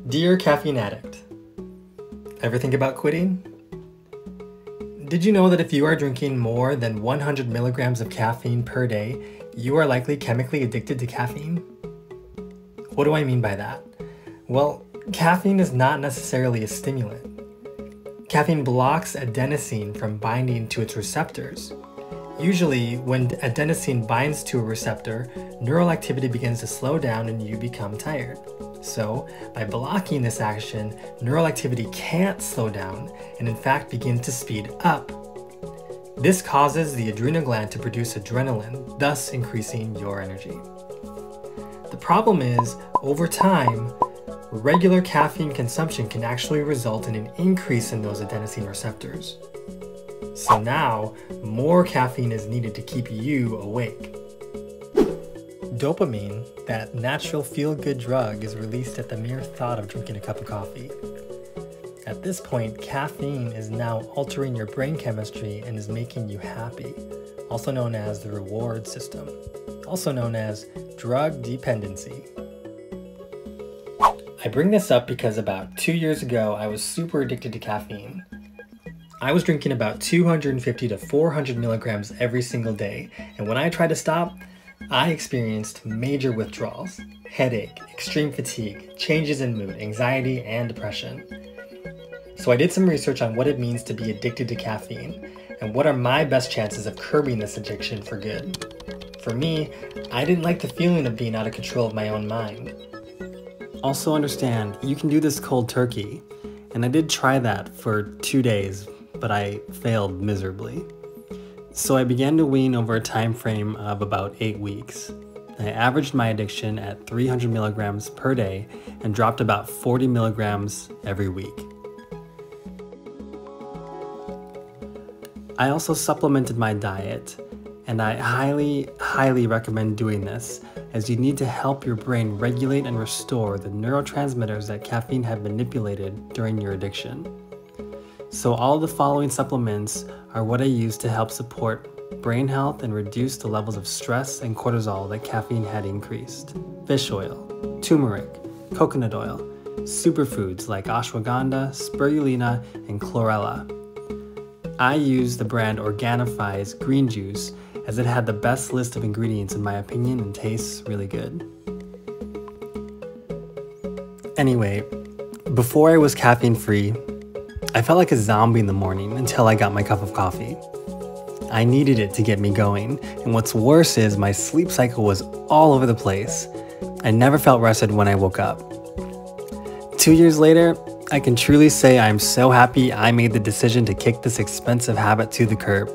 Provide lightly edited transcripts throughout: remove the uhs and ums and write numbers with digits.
Dear caffeine addict, ever think about quitting? Did you know that if you are drinking more than 100 milligrams of caffeine per day, you are likely chemically addicted to caffeine? What do I mean by that? Well, caffeine is not necessarily a stimulant. Caffeine blocks adenosine from binding to its receptors. Usually, when adenosine binds to a receptor, neural activity begins to slow down and you become tired. So, by blocking this action, neural activity can't slow down and in fact begins to speed up. This causes the adrenal gland to produce adrenaline, thus increasing your energy. The problem is, over time, regular caffeine consumption can actually result in an increase in those adenosine receptors. So now, more caffeine is needed to keep you awake. Dopamine, that natural feel-good drug, is released at the mere thought of drinking a cup of coffee. At this point, caffeine is now altering your brain chemistry and is making you happy, also known as the reward system, also known as drug dependency. I bring this up because about 2 years ago, I was super addicted to caffeine. I was drinking about 250 to 400 milligrams every single day, and when I tried to stop, I experienced major withdrawals, headache, extreme fatigue, changes in mood, anxiety, and depression. So I did some research on what it means to be addicted to caffeine, and what are my best chances of curbing this addiction for good. For me, I didn't like the feeling of being out of control of my own mind. Also understand, you can do this cold turkey, and I did try that for 2 days, but I failed miserably. So I began to wean over a time frame of about 8 weeks. I averaged my addiction at 300 milligrams per day and dropped about 40 milligrams every week. I also supplemented my diet, and I highly recommend doing this, as you need to help your brain regulate and restore the neurotransmitters that caffeine had manipulated during your addiction. So all the following supplements are what I use to help support brain health and reduce the levels of stress and cortisol that caffeine had increased. Fish oil, turmeric, coconut oil, superfoods like ashwagandha, spirulina, and chlorella. I use the brand Organifi's green juice as it had the best list of ingredients in my opinion and tastes really good. Anyway, before I was caffeine free, I felt like a zombie in the morning until I got my cup of coffee. I needed it to get me going, and what's worse is my sleep cycle was all over the place. I never felt rested when I woke up. 2 years later, I can truly say I'm so happy I made the decision to kick this expensive habit to the curb.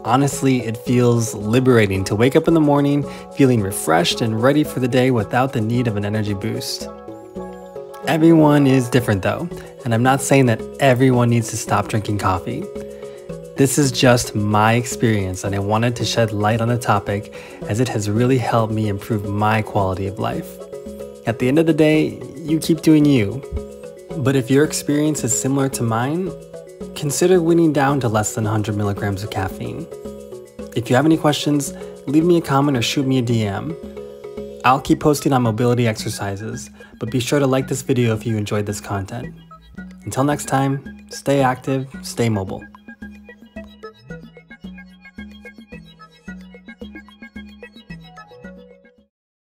Honestly, it feels liberating to wake up in the morning feeling refreshed and ready for the day without the need of an energy boost. Everyone is different though, and I'm not saying that everyone needs to stop drinking coffee. This is just my experience, and I wanted to shed light on the topic as it has really helped me improve my quality of life. At the end of the day, you keep doing you. But if your experience is similar to mine, consider weaning down to less than 100 milligrams of caffeine. If you have any questions, leave me a comment or shoot me a DM. I'll keep posting on mobility exercises, but be sure to like this video if you enjoyed this content. Until next time, stay active, stay mobile.